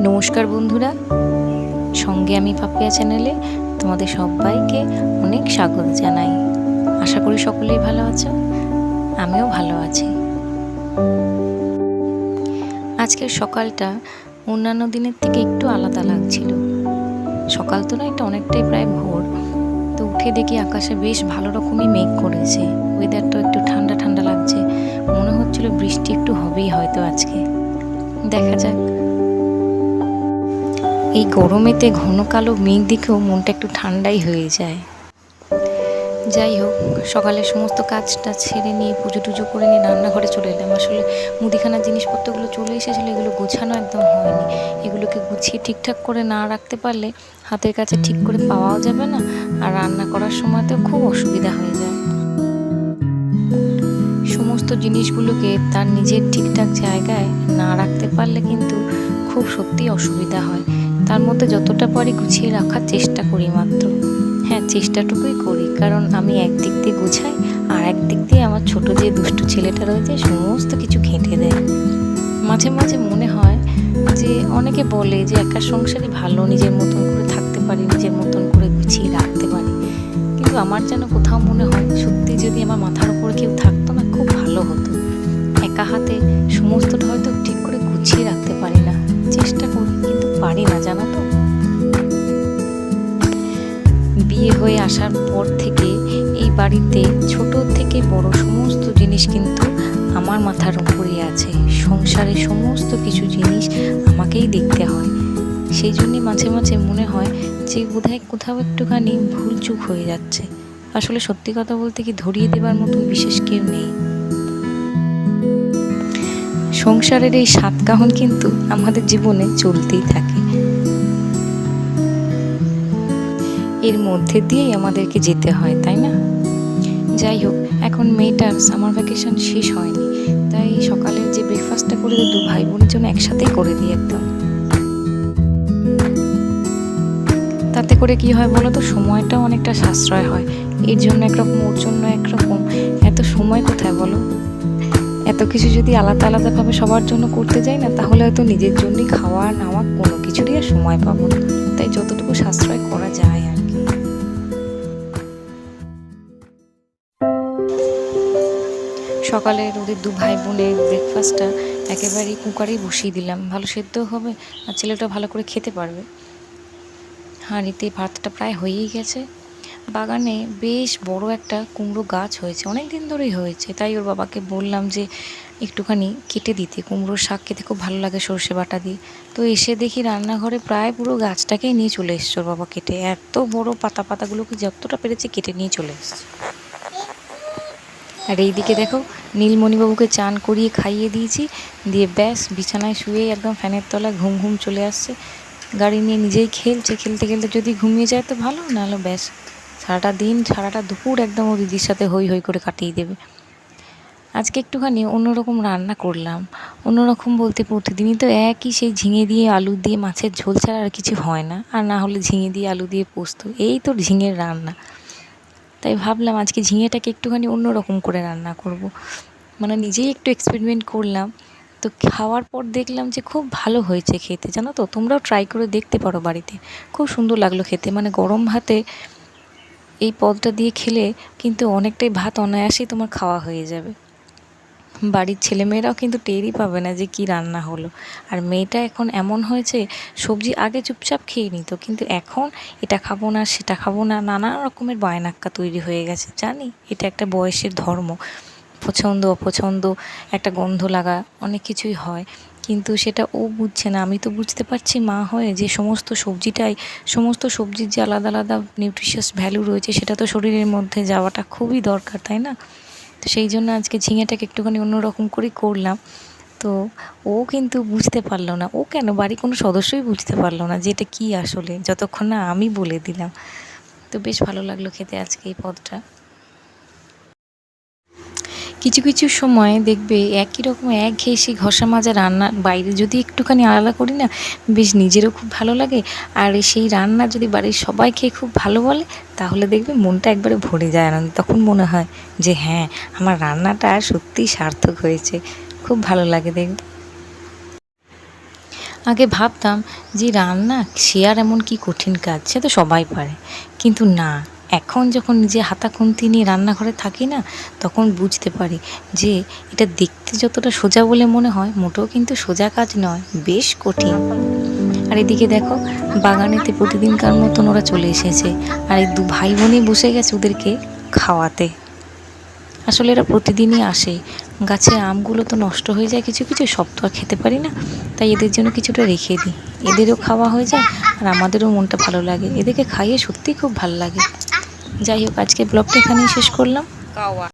নমস্কার বন্ধুরা, সঙ্গে আমি পাপিয়া চ্যানেলে তোমাদের সবাইকে অনেক স্বাগত জানাই। আশা করি সকলেই ভালো আছো, আমিও ভালো আছি। আজকের সকালটা অন্যান্য দিনের থেকে একটু আলাদা লাগছিল। সকাল তো না, এটা অনেকটাই প্রায় ভোর। তো উঠে দেখি আকাশে বেশ ভালো রকমই মেঘ করেছে, ওয়েদারটা একটু ঠান্ডা ঠান্ডা লাগছে। মনে হচ্ছিল বৃষ্টি একটু হবেই হয়তো আজকে, দেখা যাক। এই গরমেতে ঘন কালো মেঘ দেখেও মনটা একটু ঠান্ডাই হয়ে যায়। যাই হোক, সকালে সমস্ত কাজটা ছেড়ে নিয়ে পুজো টুজো করে নিয়ে রান্নাঘরে চলে এলাম। আসলে মুদিখানার জিনিসপত্রগুলো চলে এসেছিলো, এগুলো গোছানো একদম হয়নি। এগুলোকে গুছিয়ে ঠিকঠাক করে না রাখতে পারলে হাতের কাছে ঠিক করে পাওয়াও যাবে না, আর রান্না করার সময়তেও খুব অসুবিধা হয়ে যায়। সমস্ত জিনিসগুলোকে তার নিজের ঠিকঠাক জায়গায় না রাখতে পারলে কিন্তু খুব সত্যি অসুবিধা হয়। তার মধ্যে যতটা পারি গুছিয়ে রাখার চেষ্টা করি মাত্র। হ্যাঁ, চেষ্টাটুকুই করি, কারণ আমি একদিক দিয়ে গুছাই আর একদিক দিয়ে আমার ছোট যে দুষ্টু ছেলেটা রয়েছে সমস্ত কিছু ঘেঁটে দেয়। মাঝে মাঝে মনে হয় যে অনেকে বলে যে একা সংসারই ভালো, নিজের মতন করে থাকতে পারি, নিজের মতন করে গুছিয়ে রাখতে পারি। কিন্তু আমার যেন কোথাও মনে হয় সত্যি যদি আমার মাথার উপর কেউ থাকতো না, খুব ভালো হতো। একা হাতে সমস্তটা হয়তো ঠিক করে গুছিয়ে রাখতে পারি না, চেষ্টা করি কিন্তু পারি না, জানো তো। বিয়ে হয়ে আসার পর থেকে এই বাড়িতে ছোট থেকে বড় সমস্ত জিনিস কিন্তু আমার মাথার উপরেই আছে। সংসারে সমস্ত কিছু জিনিস আমাকেই দেখতে হয়। সেই জন্যই মাঝে মাঝে মনে হয় যে বোধহয় কোথাও একটুখানি ভুল চুক হয়ে যাচ্ছে। আসলে সত্যি কথা বলতে কি, ধরিয়ে দেবার মতন বিশেষ কেউ নেই। সংসারের এই সাতকাহন কিন্তু আমাদের জীবনে চলতেই থাকে, এর মধ্যে দিয়েই আমাদেরকে যেতে হয়, তাই না? যাই হোক, এখন মেয়েটার সামার ভ্যাকেশন শেষ হয়নি, তাই সকালের যে ব্রেকফাস্টটা করে দিই দু ভাই বোনের জন্য একসাথেই করে দিই একদম। তাতে করে কি হয় বলো তো, সময়টাও অনেকটা সাশ্রয় হয়। এর জন্য একরকম, ওর জন্য একরকম, এত সময় কোথায় বলো। এত কিছু যদি আলাদা আলাদাভাবে সবার জন্য করতে যাই না, তাহলে হয়তো নিজের জন্যই খাওয়া নাওয়া কোনো কিছুরই আর সময় পাবো না। তাই যতটুকু সাশ্রয় করা যায় আর কি। সকালে ওদের দু ভাই বোনের ব্রেকফাস্টটা একেবারেই কুকারেই বসিয়ে দিলাম, ভালো সেদ্ধও হবে আর ছেলেটা ভালো করে খেতে পারবে। হাঁড়িতে ভাতটা প্রায় হয়েই গেছে। বাগানে বেশ বড় একটা কুমড়ো গাছ হয়েছে, অনেক দিন ধরেই হয়েছে। তাই ওর বাবাকে বললাম যে একটুখানি কেটে দিতে, কুমড়োর শাক খেতে খুব ভালো লাগে সর্ষে বাটা দিয়ে। তো এসে দেখি রান্নাঘরে প্রায় পুরো গাছটাকেই নিয়ে চলে এসছে ওর বাবা কেটে। এত বড় পাতাগুলোকে যতটা পেরেছে কেটে নিয়ে চলে এসছে। আর এইদিকে দেখো, নীলমণিবাবুকে চান করিয়ে খাইয়ে দিয়েছি, দিয়ে ব্যাস বিছানায় শুয়ে একদম ফ্যানের তলায় ঘুম ঘুম চলে আসছে। গাড়ি নিয়ে নিজেই খেলছে, খেলতে খেলতে যদি ঘুমিয়ে যায় তো ভালো, নাহলে ব্যাস সারাটা দিন সারাটা দুপুর একদম ও দিদির সাথে হই হই করে কাটিয়ে দেবে। আজকে একটুখানি অন্যরকম রান্না করলাম। অন্যরকম বলতে প্রতিদিনই তো একই সেই ঝিঙে দিয়ে আলু দিয়ে মাছের ঝোল ছাড়া আর কিছু হয় না, আর না হলে ঝিঙে দিয়ে আলু দিয়ে পোস্ত, এই তো ঝিঙের রান্না। তাই ভাবলাম আজকে ঝিঙেটাকে একটুখানি অন্যরকম করে রান্না করব। মানে নিজেই একটু এক্সপেরিমেন্ট করলাম। তো খাওয়ার পর দেখলাম যে খুব ভালো হয়েছে খেতে, জানো তো। তোমরাও ট্রাই করে দেখতে পারো বাড়িতে, খুব সুন্দর লাগলো খেতে। মানে গরম ভাতে এই পদটা দিয়ে খেলে কিন্তু অনেকটাই ভাত অনায়াসেই তোমার খাওয়া হয়ে যাবে। বাড়ির ছেলেমেয়েরাও কিন্তু টেরই পাবে না যে কি রান্না হলো। আর মেয়েটা এখন এমন হয়েছে, সবজি আগে চুপচাপ খেয়ে নিত, কিন্তু এখন এটা খাবো না সেটা খাবো না, নানা রকমের বায়নাক্কা তৈরি হয়ে গেছে। জানি এটা একটা বয়সের ধর্ম, পছন্দ অপছন্দ, একটা গন্ধ লাগা, অনেক কিছুই হয়, কিন্তু সেটা ও বুঝছে না। আমি তো বুঝতে পারছি মা হয়ে, যে সমস্ত সবজির যে আলাদা আলাদা নিউট্রিশিয়াস ভ্যালু রয়েছে, সেটা তো শরীরের মধ্যে যাওয়াটা খুবই দরকার, তাই না? তো সেই জন্য আজকে ঝিঙেটাকে একটুখানি অন্যরকম করেই করলাম। তো ও কিন্তু বুঝতে পারলো না, ও কেন, বাড়ির কোনো সদস্যই বুঝতে পারলো না যে এটা কী আসলে, যতক্ষণ না আমি বলে দিলাম। তো বেশ ভালো লাগলো খেতে আজকে এই পদটা। কিছু কিছু সময় দেখবে একই রকম একঘেয়ে সেই ঘষা মাজা রান্নার বাইরে যদি একটুখানি আলাদা করি না, বেশ নিজেরও খুব ভালো লাগে। আর সেই রান্না যদি বাড়ির সবাই খেয়ে খুব ভালো বলে, তাহলে দেখবে মনটা একবারে ভরে যায় আনন্দ। তখন মনে হয় যে হ্যাঁ, আমার রান্নাটা সত্যিই সার্থক হয়েছে, খুব ভালো লাগে দেখবে। আগে ভাবতাম যে রান্না সে আর এমন কি কঠিন কাজ, সে তো সবাই পারে। কিন্তু না, এখন যখন নিজে হাতা খুন্তি নিয়ে রান্নাঘরে থাকি না, তখন বুঝতে পারি যে এটা দেখতে যতটা সোজা বলে মনে হয়, মোটেও কিন্তু সোজা কাজ নয়, বেশ কঠিন। আর এদিকে দেখো, বাগানেতে প্রতিদিনকার মতন ওরা চলে এসেছে, আর এই দু ভাই বোনই বসে গেছে ওদেরকে খাওয়াতে। আসলে এরা প্রতিদিনই আসে। গাছে আমগুলো তো নষ্ট হয়ে যায় কিছু কিছু, সব তো আর খেতে পারি না, তাই এদের জন্য কিছুটা রেখে দিই। এদেরও খাওয়া হয়ে যায় আর আমাদেরও মনটা ভালো লাগে, এদেরকে খাইয়ে সত্যিই খুব ভালো লাগে। যাই হোক, আজকে ব্লগটা এখানেই শেষ করলাম।